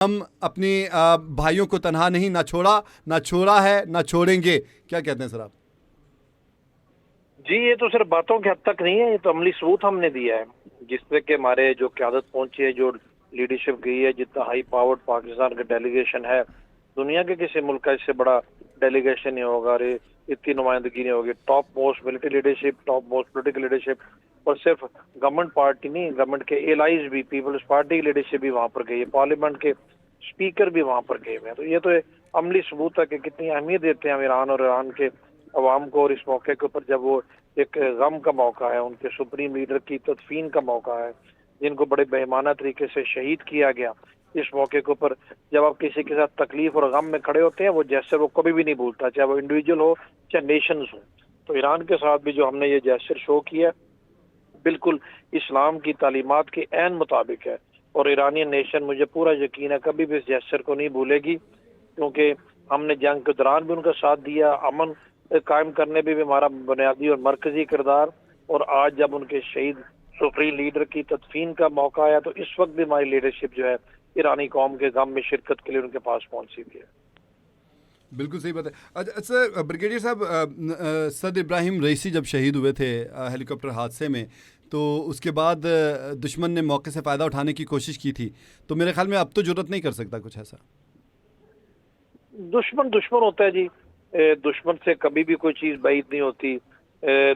ہم اپنی بھائیوں کو تنہا نہیں، نہ چھوڑا ہے، نہ چھوڑیں گے. کیا کہتے ہیں سر آپ؟ جی یہ تو صرف باتوں کے حد تک نہیں ہے، یہ تو عملی ثبوت ہم نے دیا ہے. جس سے کہ ہمارے جو قیادت پہنچی ہے، جو لیڈرشپ گئی ہے، جتنا ہائی پاورڈ پاکستان کا ڈیلیگیشن ہے، دنیا کے کسی ملک کا اس سے بڑا ڈیلیگیشن نہیں ہوگا اور اتنی نمائندگی نہیں ہوگی. Top most military leadership, top most political leadership, اور صرف گورنمنٹ پارٹی نہیں، گورنمنٹ کے ایلائز بھی، پیپلز پارٹی کی لیڈرشپ بھی وہاں پر گئی ہے، پارلیمنٹ کے اسپیکر بھی وہاں پر گئے ہوئے ہیں. تو یہ تو عملی ثبوت ہے کہ کتنی اہمیت دیتے ہیں ہم ایران اور ایران کے عوام کو. اور اس موقع کے اوپر جب وہ ایک غم کا موقع ہے، ان کے سپریم لیڈر کی تدفین کا موقع ہے، جن کو بڑے بہیمانہ طریقے سے شہید کیا گیا، اس موقع کے اوپر جب آپ کسی کے ساتھ تکلیف اور غم میں کھڑے ہوتے ہیں، وہ جیسر وہ کبھی بھی نہیں بھولتا، چاہے وہ انڈیویجول ہو چاہے نیشنز ہوں. تو ایران کے ساتھ بھی جو ہم نے یہ جیسر شو کیا بالکل اسلام کی تعلیمات کے عین مطابق ہے. اور ایرانی نیشن، مجھے پورا یقین ہے، کبھی بھی اس جیسر کو نہیں بھولے گی، کیونکہ ہم نے جنگ کے دوران بھی ان کا ساتھ دیا، امن قائم کرنے بھی ہمارا بنیادی اور مرکزی کردار. اور آج جب ان کے شہید سپریم لیڈر کی تدفین کا موقع آیا تو اس وقت بھی ہماری لیڈرشپ جو ہے ایرانی قوم کے غم میں شرکت کے لیے ان کے پاس پہنچی بھی ہے. بالکل صحیح بات ہے. اچھا بریگیڈیئر صاحب، سعد ابراہیم رئیسی جب شہید ہوئے تھے ہیلی کاپٹر حادثے میں، تو اس کے بعد دشمن نے موقع سے فائدہ اٹھانے کی کوشش کی تھی، تو میرے خیال میں اب تو جرأت نہیں کر سکتا کچھ ایسا. دشمن ہوتا ہے جی، دشمن سے کبھی بھی کوئی چیز بعید نہیں ہوتی.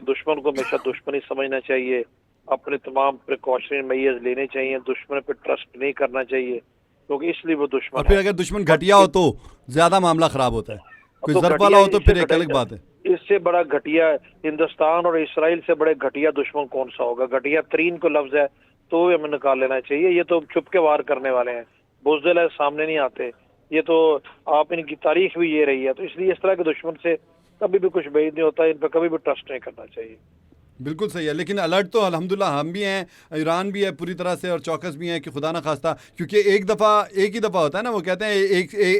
دشمن کو ہمیشہ دشمن ہی سمجھنا چاہیے، اپنے تمام پریکاشن میئرز لینے چاہیے، دشمن پہ ٹرسٹ نہیں کرنا چاہیے، کیونکہ اس لیے وہ اور دشمن پھر ہے. اگر دشمن گھٹیا ہو تو زیادہ معاملہ خراب ہوتا ہے، کوئی تو ضرف گھٹیا والا ہو تو پھر ایک الگ بات ہے. اس سے بڑا گھٹیا ہندوستان اور اسرائیل سے بڑے گھٹیا دشمن کون سا ہوگا؟ گھٹیا ترین کو لفظ ہے تو ہمیں نکال لینا چاہیے. یہ تو چھپ کے وار کرنے والے ہیں، بزدل ہے، سامنے نہیں آتے. یہ تو آپ ان کی تاریخ بھی یہ رہی ہے. تو اس لیے اس طرح کے دشمن سے کبھی بھی کچھ بعید نہیں ہوتا، ان پہ کبھی بھی ٹرسٹ نہیں کرنا چاہیے. بالکل صحیح ہے، لیکن الرٹ تو الحمدللہ ہم بھی ہیں، ایران بھی ہے پوری طرح سے، اور چوکس بھی ہیں کہ خدا نہ خواستہ، کیونکہ ایک ہی دفعہ ہوتا ہے نا، وہ کہتے ہیں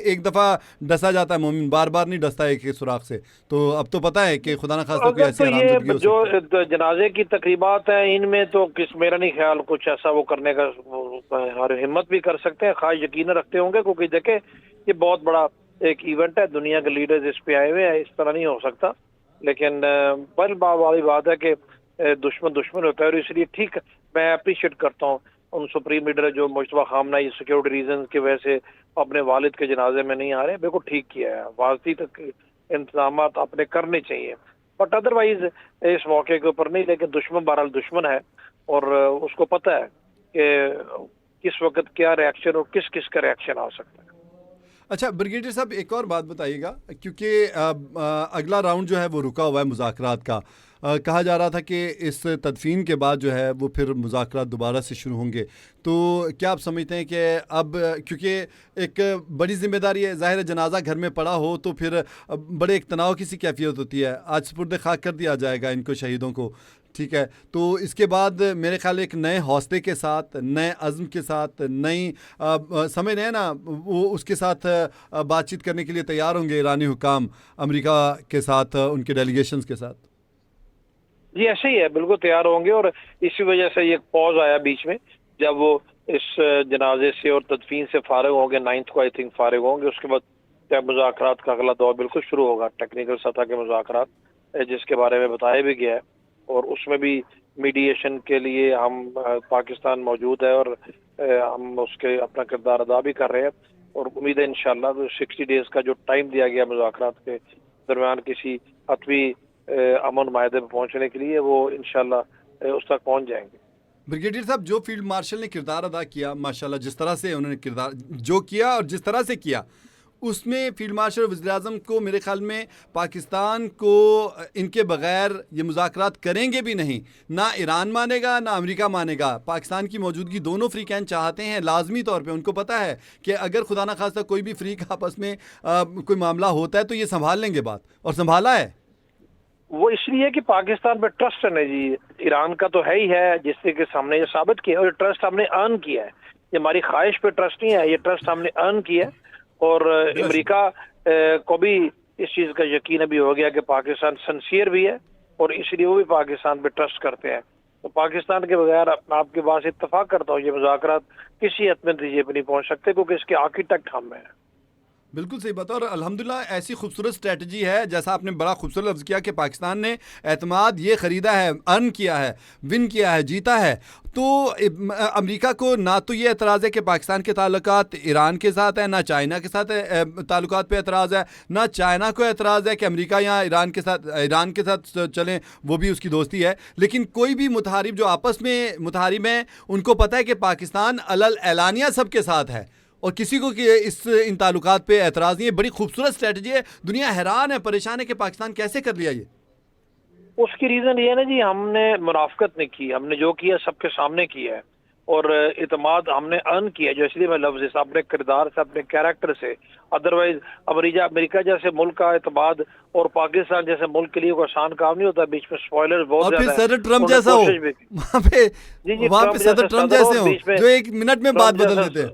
ایک دفعہ ڈسا جاتا ہے مومن، بار بار نہیں ڈستا ایک سوراخ سے. تو اب تو پتہ ہے کہ خدا نہ خواستہ کوئی اگر ایسی تو حرامزادگی یہ ہو جو سکتی ہے. جنازے کی تقریبات ہیں، ان میں تو میرا نہیں خیال کچھ ایسا وہ کرنے کا ہر ہمت بھی کر سکتے ہیں، خواہ یقین رکھتے ہوں گے، کیونکہ دیکھیں یہ بہت بڑا ایک ایونٹ ہے، دنیا کے لیڈرز اس پہ آئے ہوئے ہیں، اس طرح نہیں ہو سکتا. لیکن بل والی بات ہے کہ دشمن ہوتا ہے، اور اس لیے ٹھیک میں اپریشیٹ کرتا ہوں ان سپریم لیڈر جو مجتبیٰ خامنہ یہ سیکیورٹی ریزنز کی وجہ سے اپنے والد کے جنازے میں نہیں آ رہے، بالکل ٹھیک کیا ہے، واضح تک انتظامات اپنے کرنے چاہیے. بٹ ادروائز اس موقع کے اوپر نہیں. لیکن دشمن بہرحال دشمن ہے، اور اس کو پتہ ہے کہ کس وقت کیا ریاکشن اور کس کا ریاکشن آ سکتا ہے. اچھا بریگیڈیئر صاحب، ایک اور بات بتائیے گا، کیونکہ اگلا راؤنڈ جو ہے وہ رکا ہوا ہے مذاکرات کا. کہا جا رہا تھا کہ اس تدفین کے بعد جو ہے وہ پھر مذاکرات دوبارہ سے شروع ہوں گے. تو کیا آپ سمجھتے ہیں کہ اب کیونکہ ایک بڑی ذمہ داری ہے، ظاہر ہے جنازہ گھر میں پڑا ہو تو پھر بڑے ایک تناؤ کی سی کیفیت ہوتی ہے، آج سپرد خاک کر دیا جائے گا ان کو، شہیدوں کو، ٹھیک ہے. تو اس کے بعد میرے خیال ایک نئے حوصلے کے ساتھ، نئے عزم کے ساتھ، نئی سمجھ رہے ہیں نا، وہ اس کے ساتھ بات چیت کرنے کے لیے تیار ہوں گے ایرانی حکام، امریکہ کے ساتھ، ان کے ڈیلیگیشنز کے ساتھ. جی ایسے ہی ہے، بالکل تیار ہوں گے. اور اسی وجہ سے یہ پوز آیا بیچ میں، جب وہ اس جنازے سے اور تدفین سے فارغ ہوں گے، 9 کو آئی تھنک فارغ ہوں گے. اس کے بعد مذاکرات کا اگلا دور بالکل شروع ہوگا، ٹیکنیکل سطح کے مذاکرات، جس کے بارے میں بتایا بھی گیا ہے. اور اس میں بھی میڈیشن کے لیے ہم پاکستان موجود ہے، اور ہم اس کے اپنا کردار ادا بھی کر رہے ہیں. اور امید ہے انشاءاللہ 60 ڈیز کا جو ٹائم دیا گیا مذاکرات کے درمیان کسی حتمی امن معاہدے پہ پہنچنے کے لیے، وہ انشاءاللہ اس تک پہنچ جائیں گے. بریگیڈیئر صاحب، جو فیلڈ مارشل نے کردار ادا کیا، ماشاءاللہ جس طرح سے انہوں نے کردار جو کیا اور جس طرح سے کیا، اس میں فیلڈ مارشل وزیر اعظم کو میرے خیال میں پاکستان کو ان کے بغیر یہ مذاکرات کریں گے بھی نہیں. نہ ایران مانے گا نہ امریکہ مانے گا. پاکستان کی موجودگی دونوں فریقین چاہتے ہیں لازمی طور پہ. ان کو پتہ ہے کہ اگر خدا نہ خواستہ کوئی بھی فریق آپس میں کوئی معاملہ ہوتا ہے تو یہ سنبھال لیں گے بات، اور سنبھالا ہے. وہ اس لیے کہ پاکستان پہ ٹرسٹ ہے جی. ایران کا تو ہے ہی ہے، جس سے کہ سامنے یہ ثابت کیا، اور یہ ٹرسٹ ہم نے ارن کیا ہے. یہ ہماری خواہش پہ ٹرسٹ نہیں ہے، یہ ٹرسٹ ہم نے ارن کیا ہے. اور امریکہ کو بھی اس چیز کا یقین ابھی ہو گیا کہ پاکستان سنسیئر بھی ہے، اور اس لیے وہ بھی پاکستان پہ ٹرسٹ کرتے ہیں. تو پاکستان کے بغیر اپنا آپ کے پاس اتفاق کرتا ہوں یہ مذاکرات کسی حد میں نتیجے پہ نہیں پہنچ سکتے کیونکہ اس کے آرکیٹیکٹ ہم ہیں. بالکل صحیح بات ہے، اور الحمدللہ ایسی خوبصورت اسٹریٹجی ہے، جیسا آپ نے بڑا خوبصورت لفظ کیا کہ پاکستان نے اعتماد یہ خریدا ہے، ارن کیا ہے، ون کیا ہے، جیتا ہے. تو امریکہ کو نہ تو یہ اعتراض ہے کہ پاکستان کے تعلقات ایران کے ساتھ ہیں، نہ چائنا کے ساتھ تعلقات پہ اعتراض ہے، نہ چائنا کو اعتراض ہے کہ امریکہ یہاں ایران کے ساتھ چلیں، وہ بھی اس کی دوستی ہے. لیکن کوئی بھی متحارب جو آپس میں متحارب ہیں ان کو پتہ ہے کہ پاکستان اعلانیہ سب کے ساتھ ہے، اور کسی کو کہ ان تعلقات پہ اعتراض نہیں ہے. بڑی خوبصورت اسٹریٹجی ہے، دنیا حیران ہے، پریشان ہے کہ پاکستان کیسے کر لیا یہ. اس کی ریزن یہ ہے نا جی، ہم نے منافقت نہیں کی، ہم نے جو کیا سب کے سامنے کیا ہے، اور اعتماد ہم نے ارن کیا ہے. جو اس لیے میں لفظ سے اپنے کردار سے اپنے کیریکٹر سے، ادروائز امریکہ جیسے ملک کا اعتماد اور پاکستان جیسے ملک کے لیے کوئی آسان کام نہیں ہوتا. بیچ میں سپوائلر بہت اور زیادہ پھر صدر ٹرمپ جیسا ہو وہاں پہ صدر ٹرمپ جیسے ہو جو ایک منٹ میں بات بدل دیتے ہیں.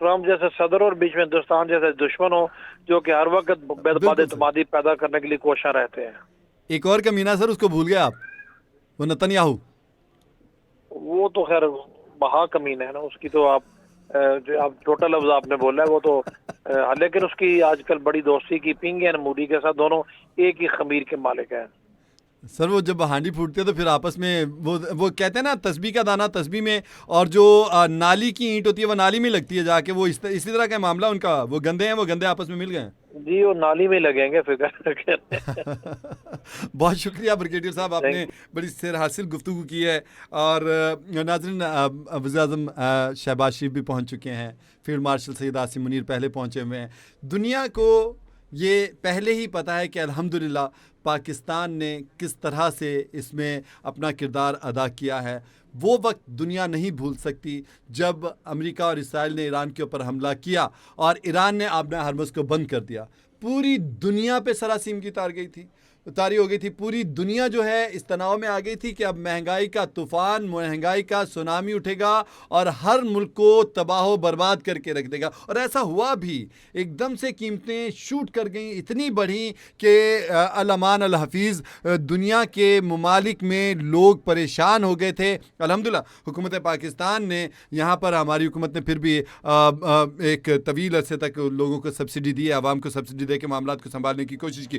ٹرمپ جیسے صدر اور بیچ میں ہندوستان جیسے دشمن ہو جو کہ ہر وقت بد اعتمادی پیدا کرنے کے لیے کوشاں رہتے ہیں. ایک اور کمینہ سر، اس کو بھول گئے آپ، وہ نتنیاہو. وہ تو خیر بہا کمینہ ہے نا، اس کی تو آپ جو آپ چھوٹا لفظ آپ نے بولا ہے وہ تو لیکن اس کی آج کل بڑی دوستی کی پنگ ہے مودی کے ساتھ، دونوں ایک ہی خمیر کے مالک ہیں. سر وہ جب ہانڈی پھوٹتے ہیں تو پھر آپس میں وہ کہتے ہیں نا تسبیح کا دانہ تسبیح میں، اور جو نالی کی اینٹ ہوتی ہے وہ نالی میں لگتی ہے جا کے. وہ اسی طرح کا معاملہ ان کا، وہ گندے ہیں، وہ گندے آپس میں مل گئے ہیں. جی وہ نالی میں لگیں گے فکر بہت شکریہ بریگیڈیئر صاحب، آپ نے بڑی سیر حاصل گفتگو کی ہے. اور ناظرین، وزیر اعظم شہباز شریف بھی پہنچ چکے ہیں، فیلڈ مارشل سید عاصم منیر پہلے پہنچے ہوئے ہیں. دنیا کو یہ پہلے ہی پتہ ہے کہ الحمدللہ پاکستان نے کس طرح سے اس میں اپنا کردار ادا کیا ہے. وہ وقت دنیا نہیں بھول سکتی جب امریکہ اور اسرائیل نے ایران کے اوپر حملہ کیا اور ایران نے آبنہ ہرمز کو بند کر دیا. پوری دنیا پہ سراسیم کی تاری ہو گئی تھی. پوری دنیا جو ہے اس تناؤ میں آ گئی تھی کہ اب مہنگائی کا طوفان، مہنگائی کا سونامی اٹھے گا اور ہر ملک کو تباہ و برباد کر کے رکھ دے گا. اور ایسا ہوا بھی، ایک دم سے قیمتیں شوٹ کر گئیں، اتنی بڑھی کہ الامان الحفیظ دنیا کے ممالک میں لوگ پریشان ہو گئے تھے. الحمدللہ حکومت پاکستان نے یہاں پر، ہماری حکومت نے پھر بھی ایک طویل عرصے تک لوگوں کو سبسڈی دی، عوام کو سبسڈی دے کے معاملات کو سنبھالنے کی کوشش کی.